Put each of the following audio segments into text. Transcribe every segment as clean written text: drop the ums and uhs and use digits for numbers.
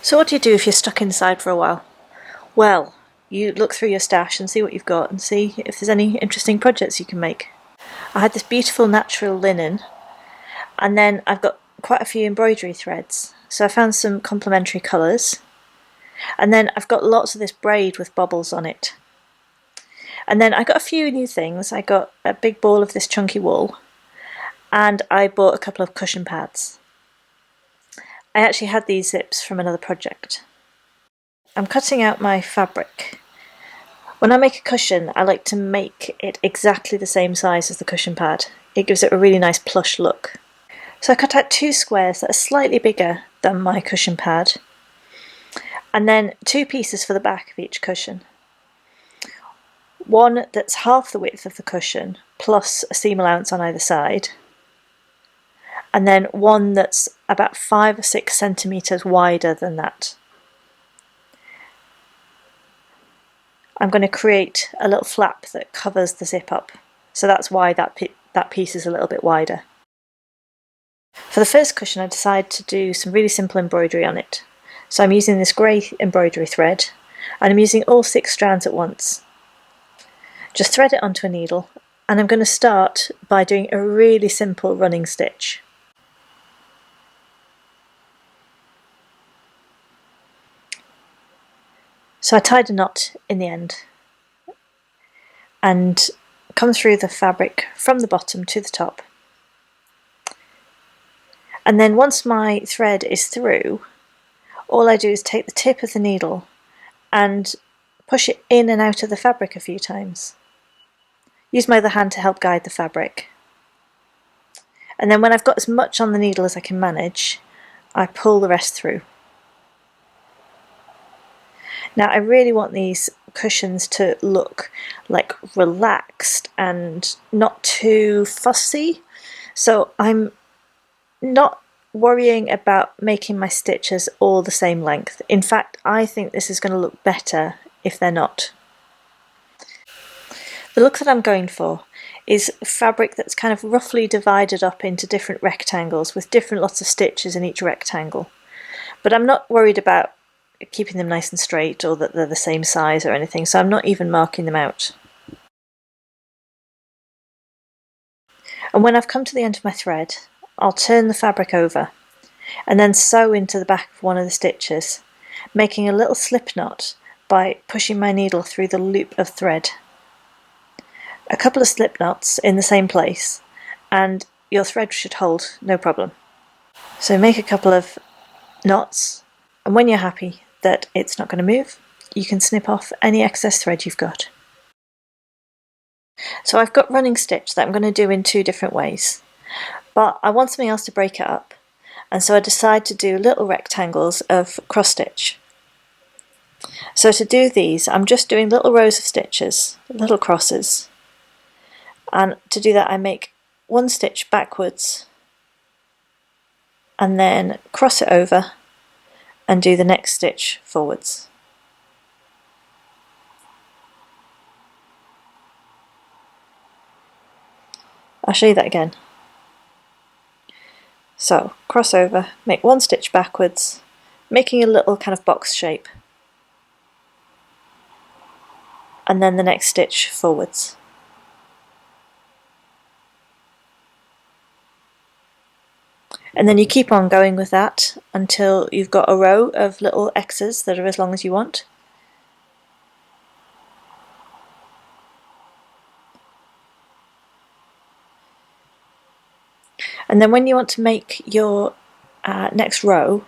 So what do you do if you're stuck inside for a while? Well, you look through your stash and see what you've got and see if there's any interesting projects you can make. I had this beautiful natural linen, and then I've got quite a few embroidery threads. So I found some complementary colours. And then I've got lots of this braid with bobbles on it. And then I got a few new things. I got a big ball of this chunky wool, and I bought a couple of cushion pads. I actually had these zips from another project. I'm cutting out my fabric. When I make a cushion, I like to make it exactly the same size as the cushion pad. It gives it a really nice plush look. So I cut out two squares that are slightly bigger than my cushion pad, and then two pieces for the back of each cushion. One that's half the width of the cushion, plus a seam allowance on either side, and then one that's about 5 or 6 centimetres wider than that. I'm going to create a little flap that covers the zip up, so that's why that piece is a little bit wider. For the first cushion, I decided to do some really simple embroidery on it. So I'm using this grey embroidery thread, and I'm using all 6 strands at once. Just thread it onto a needle, and I'm going to start by doing a really simple running stitch. So I tied a knot in the end and come through the fabric from the bottom to the top. And then once my thread is through, all I do is take the tip of the needle and push it in and out of the fabric a few times. Use my other hand to help guide the fabric. And then when I've got as much on the needle as I can manage, I pull the rest through. Now I really want these cushions to look like relaxed and not too fussy, so I'm not worrying about making my stitches all the same length. In fact, I think this is going to look better if they're not. The look that I'm going for is fabric that's kind of roughly divided up into different rectangles with different lots of stitches in each rectangle. But I'm not worried about keeping them nice and straight or that they're the same size or anything, so I'm not even marking them out. And when I've come to the end of my thread, I'll turn the fabric over and then sew into the back of one of the stitches, making a little slip knot by pushing my needle through the loop of thread. A couple of slip knots in the same place and your thread should hold no problem. So make a couple of knots, and when you're happy that it's not going to move, you can snip off any excess thread you've got. So I've got running stitch that I'm going to do in 2 different ways, but I want something else to break it up, and so I decide to do little rectangles of cross stitch. So to do these, I'm just doing little rows of stitches, little crosses, and to do that I make 1 stitch backwards and then cross it over and do the next stitch forwards. I'll show you that again. So cross over, make 1 stitch backwards, making a little kind of box shape, and then the next stitch forwards. And then you keep on going with that until you've got a row of little X's that are as long as you want. And then when you want to make your next row,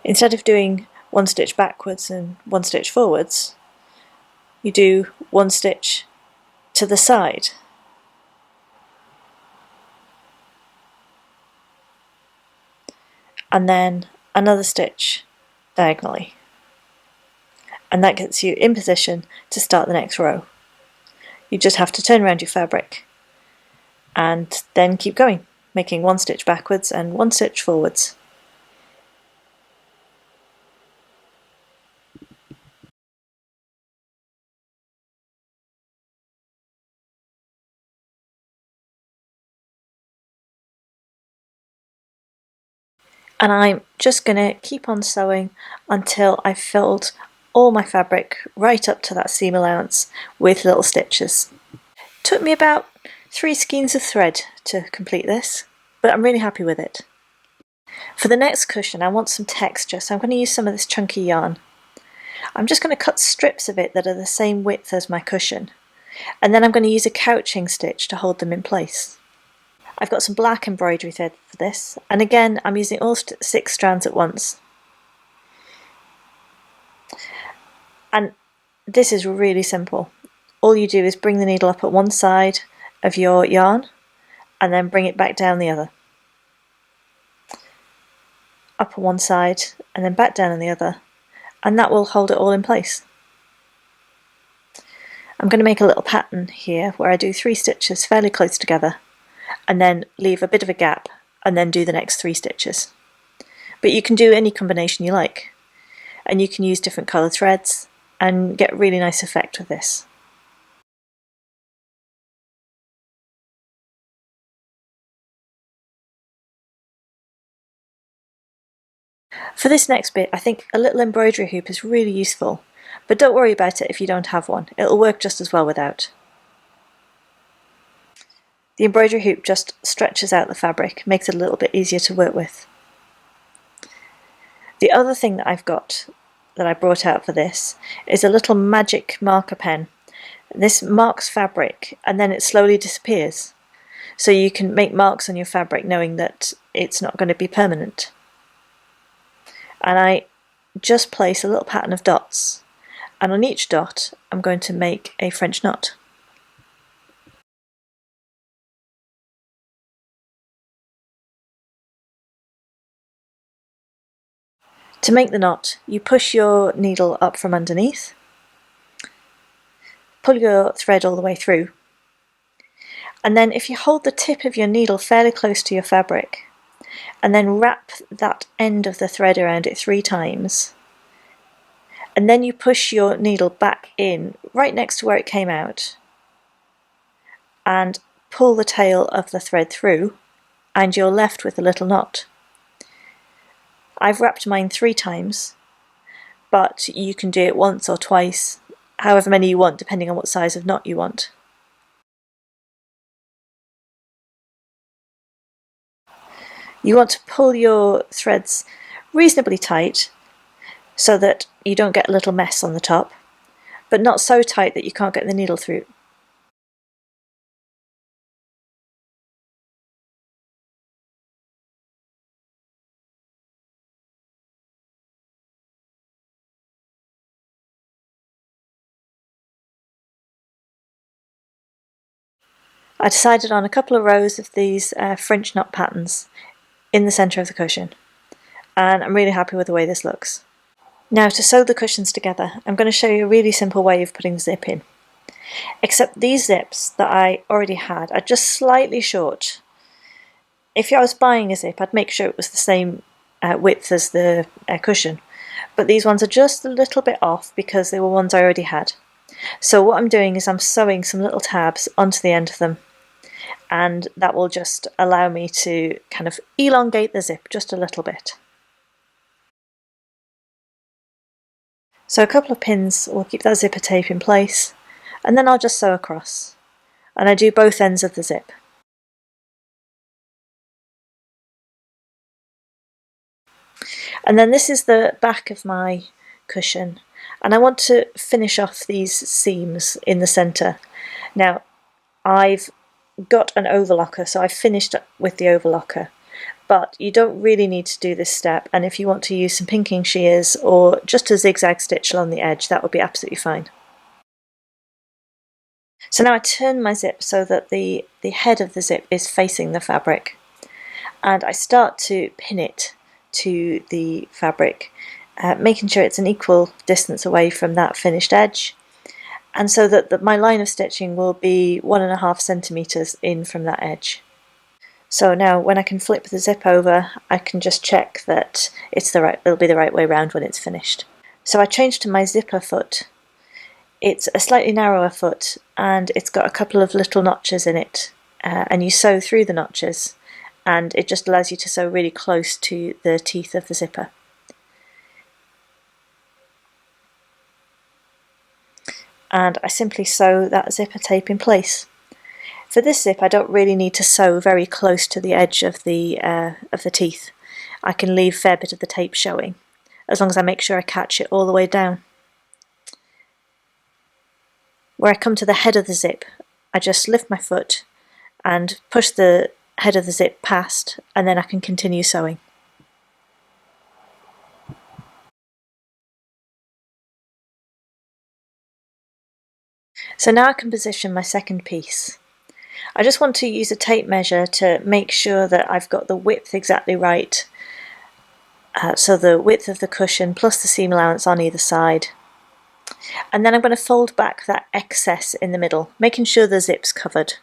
instead of doing 1 stitch backwards and 1 stitch forwards, you do 1 stitch to the side. And then another stitch diagonally. And that gets you in position to start the next row. You just have to turn around your fabric and then keep going, making 1 stitch backwards and 1 stitch forwards. And I'm just going to keep on sewing until I've filled all my fabric right up to that seam allowance with little stitches. Took me about 3 skeins of thread to complete this, but I'm really happy with it. For the next cushion I want some texture, so I'm going to use some of this chunky yarn. I'm just going to cut strips of it that are the same width as my cushion, and then I'm going to use a couching stitch to hold them in place. I've got some black embroidery thread for this, and again I'm using all 6 strands at once. And this is really simple. All you do is bring the needle up at one side of your yarn and then bring it back down the other. Up on one side and then back down on the other, and that will hold it all in place. I'm going to make a little pattern here where I do 3 stitches fairly close together and then leave a bit of a gap and then do the next 3 stitches. But you can do any combination you like, and you can use different coloured threads and get a really nice effect with this. For this next bit, I think a little embroidery hoop is really useful, but don't worry about it if you don't have one. It'll work just as well without. The embroidery hoop just stretches out the fabric, makes it a little bit easier to work with. The other thing that I've got that I brought out for this is a little magic marker pen. This marks fabric and then it slowly disappears, so you can make marks on your fabric knowing that it's not going to be permanent. And I just place a little pattern of dots, and on each dot I'm going to make a French knot. To make the knot, you push your needle up from underneath, pull your thread all the way through, and then if you hold the tip of your needle fairly close to your fabric and then wrap that end of the thread around it 3 times, and then you push your needle back in right next to where it came out and pull the tail of the thread through, and you're left with a little knot. I've wrapped mine 3 times, but you can do it once or twice, however many you want, depending on what size of knot you want. You want to pull your threads reasonably tight so that you don't get a little mess on the top, but not so tight that you can't get the needle through. I decided on a couple of rows of these French knot patterns in the centre of the cushion, and I'm really happy with the way this looks. Now to sew the cushions together, I'm going to show you a really simple way of putting the zip in. Except these zips that I already had are just slightly short. If I was buying a zip, I'd make sure it was the same width as the cushion, but these ones are just a little bit off because they were ones I already had. So what I'm doing is I'm sewing some little tabs onto the end of them, and that will just allow me to kind of elongate the zip just a little bit. So a couple of pins will keep that zipper tape in place, and then I'll just sew across, and I do both ends of the zip. And then this is the back of my cushion, and I want to finish off these seams in the centre. Now I've got an overlocker, so I've finished with the overlocker, but you don't really need to do this step, and if you want to use some pinking shears or just a zigzag stitch along the edge, that would be absolutely fine. So now I turn my zip so that the head of the zip is facing the fabric, and I start to pin it to the fabric, making sure it's an equal distance away from that finished edge, and so that my line of stitching will be 1.5 centimetres in from that edge. So now when I can flip the zip over, I can just check that it'll be the right way round when it's finished. So I changed to my zipper foot. It's a slightly narrower foot and it's got a couple of little notches in it, and you sew through the notches and it just allows you to sew really close to the teeth of the zipper. And I simply sew that zipper tape in place. For this zip I don't really need to sew very close to the edge of the teeth. I can leave a fair bit of the tape showing, as long as I make sure I catch it all the way down. Where I come to the head of the zip, I just lift my foot and push the head of the zip past, and then I can continue sewing. So now I can position my second piece. I just want to use a tape measure to make sure that I've got the width exactly right. So the width of the cushion plus the seam allowance on either side. And then I'm going to fold back that excess in the middle, making sure the zip's covered.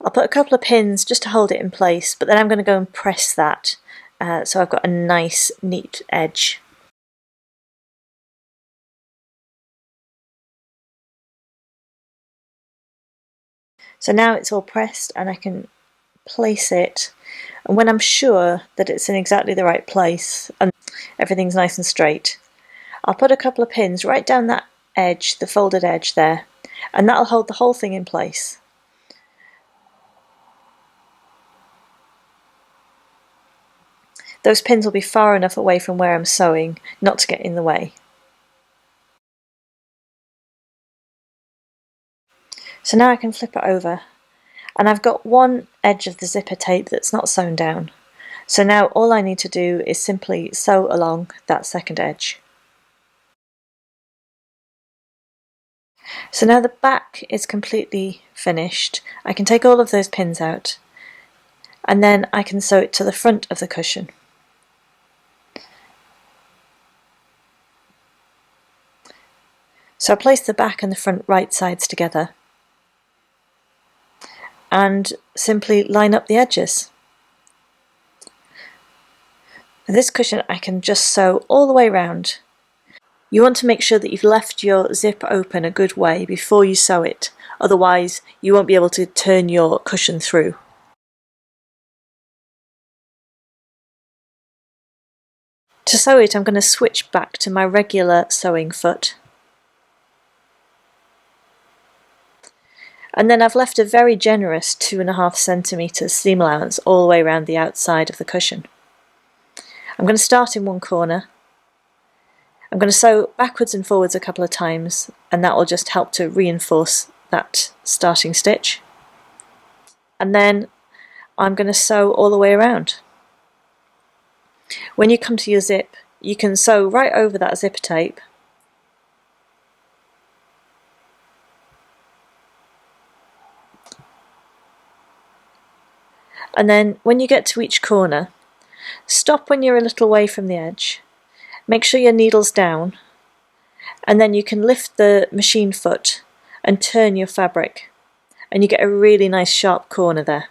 I'll put a couple of pins just to hold it in place, but then I'm going to go and press that so I've got a nice neat edge. So now it's all pressed and I can place it, and when I'm sure that it's in exactly the right place and everything's nice and straight, I'll put a couple of pins right down that edge, the folded edge there, and that'll hold the whole thing in place. Those pins will be far enough away from where I'm sewing not to get in the way. So now I can flip it over, and I've got one edge of the zipper tape that's not sewn down. So now all I need to do is simply sew along that second edge. So now the back is completely finished. I can take all of those pins out, and then I can sew it to the front of the cushion. So I place the back and the front right sides together and simply line up the edges. This cushion I can just sew all the way round. You want to make sure that you've left your zip open a good way before you sew it, otherwise you won't be able to turn your cushion through. To sew it I'm going to switch back to my regular sewing foot. And then I've left a very generous 2.5 centimetres seam allowance all the way around the outside of the cushion. I'm going to start in one corner. I'm going to sew backwards and forwards a couple of times, and that will just help to reinforce that starting stitch. And then I'm going to sew all the way around. When you come to your zip, you can sew right over that zipper tape. And then when you get to each corner, stop when you're a little way from the edge. Make sure your needle's down, and then you can lift the machine foot and turn your fabric, and you get a really nice sharp corner there.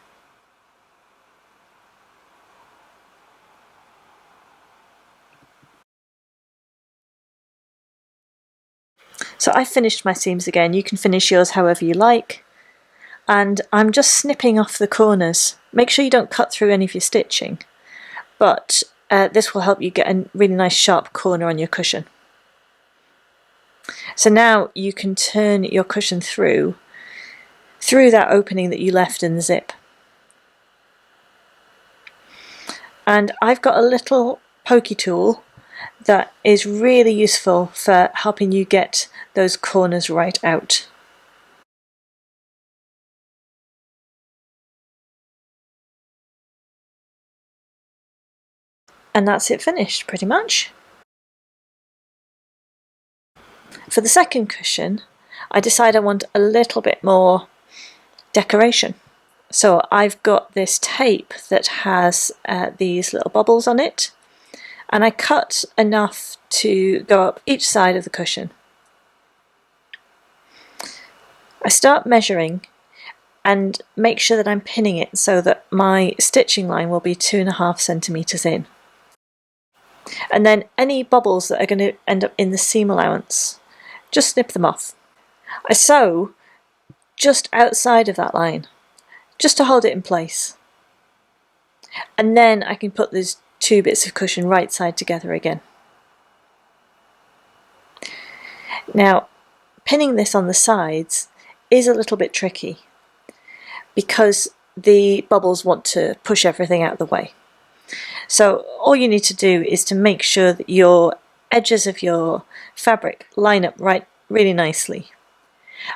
So I've finished my seams again. You can finish yours however you like. And I'm just snipping off the corners. Make sure you don't cut through any of your stitching, but this will help you get a really nice sharp corner on your cushion. So now you can turn your cushion through that opening that you left in the zip. And I've got a little pokey tool that is really useful for helping you get those corners right out. And that's it finished, pretty much. For the second cushion, I decide I want a little bit more decoration. So I've got this tape that has these little bubbles on it, and I cut enough to go up each side of the cushion. I start measuring and make sure that I'm pinning it so that my stitching line will be 2.5 centimetres in. And then any bubbles that are going to end up in the seam allowance, just snip them off. I sew just outside of that line, just to hold it in place. And then I can put those two bits of cushion right side together again. Now, pinning this on the sides is a little bit tricky because the bubbles want to push everything out of the way. So all you need to do is to make sure that your edges of your fabric line up really nicely.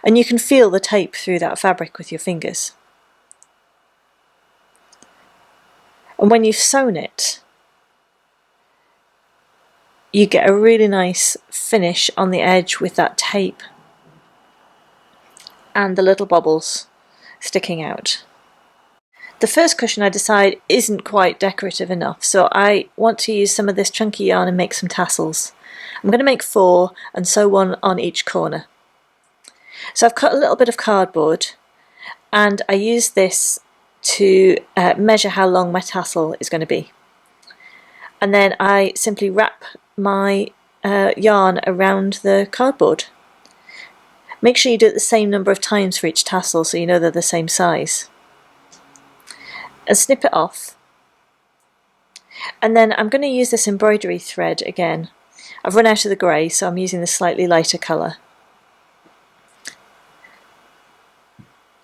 And you can feel the tape through that fabric with your fingers. And when you've sewn it, you get a really nice finish on the edge with that tape and the little bubbles sticking out. The first cushion I decide isn't quite decorative enough, so I want to use some of this chunky yarn and make some tassels. I'm going to make 4 and sew one on each corner. So I've cut a little bit of cardboard and I use this to measure how long my tassel is going to be. And then I simply wrap my yarn around the cardboard. Make sure you do it the same number of times for each tassel so you know they're the same size. And snip it off. And then I'm going to use this embroidery thread again. I've run out of the grey, so I'm using the slightly lighter colour.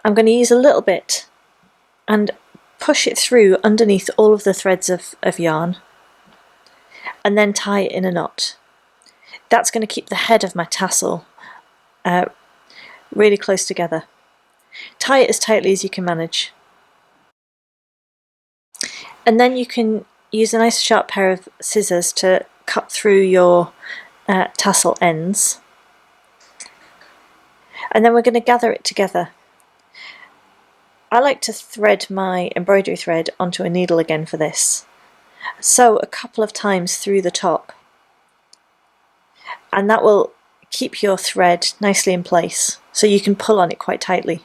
I'm going to use a little bit and push it through underneath all of the threads of yarn and then tie it in a knot. That's going to keep the head of my tassel really close together. Tie it as tightly as you can manage. And then you can use a nice sharp pair of scissors to cut through your tassel ends. And then we're going to gather it together. I like to thread my embroidery thread onto a needle again for this. Sew a couple of times through the top. And that will keep your thread nicely in place, so you can pull on it quite tightly.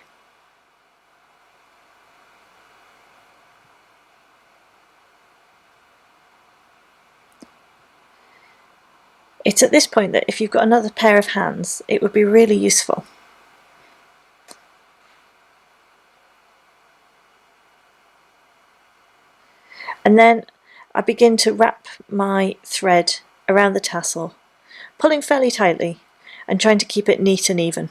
It's at this point that if you've got another pair of hands, it would be really useful. And then I begin to wrap my thread around the tassel, pulling fairly tightly and trying to keep it neat and even.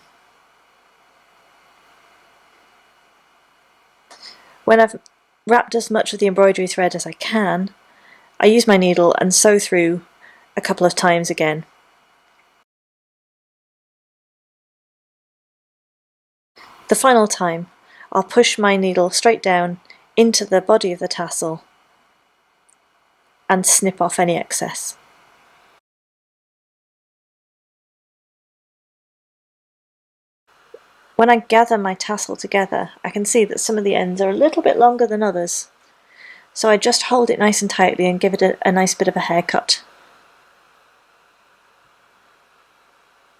When I've wrapped as much of the embroidery thread as I can, I use my needle and sew through a couple of times again. The final time, I'll push my needle straight down into the body of the tassel and snip off any excess. When I gather my tassel together, I can see that some of the ends are a little bit longer than others, so I just hold it nice and tightly and give it a nice bit of a haircut.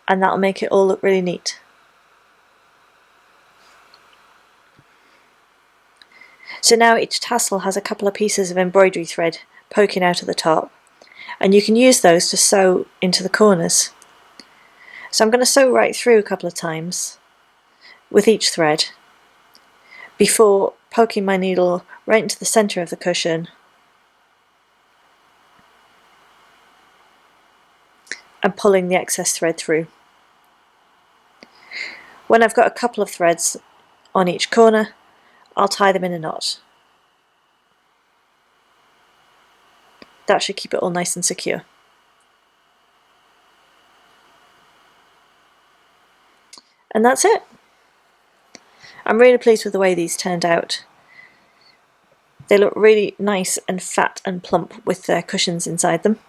And that'll make it all look really neat. So now each tassel has a couple of pieces of embroidery thread poking out of the top, and you can use those to sew into the corners. So I'm going to sew right through a couple of times with each thread before poking my needle right into the centre of the cushion and pulling the excess thread through. When I've got a couple of threads on each corner, I'll tie them in a knot. That should keep it all nice and secure. And that's it. I'm really pleased with the way these turned out. They look really nice and fat and plump with their cushions inside them.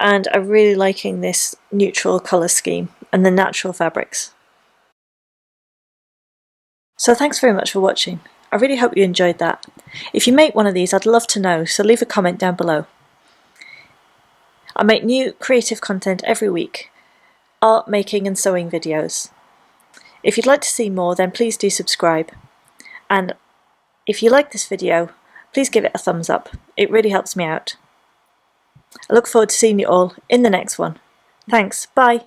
And I'm really liking this neutral colour scheme and the natural fabrics. So thanks very much for watching. I really hope you enjoyed that. If you make one of these, I'd love to know, so leave a comment down below. I make new creative content every week, art making and sewing videos. If you'd like to see more, then please do subscribe. And if you like this video, please give it a thumbs up. It really helps me out. I look forward to seeing you all in the next one. Thanks, bye.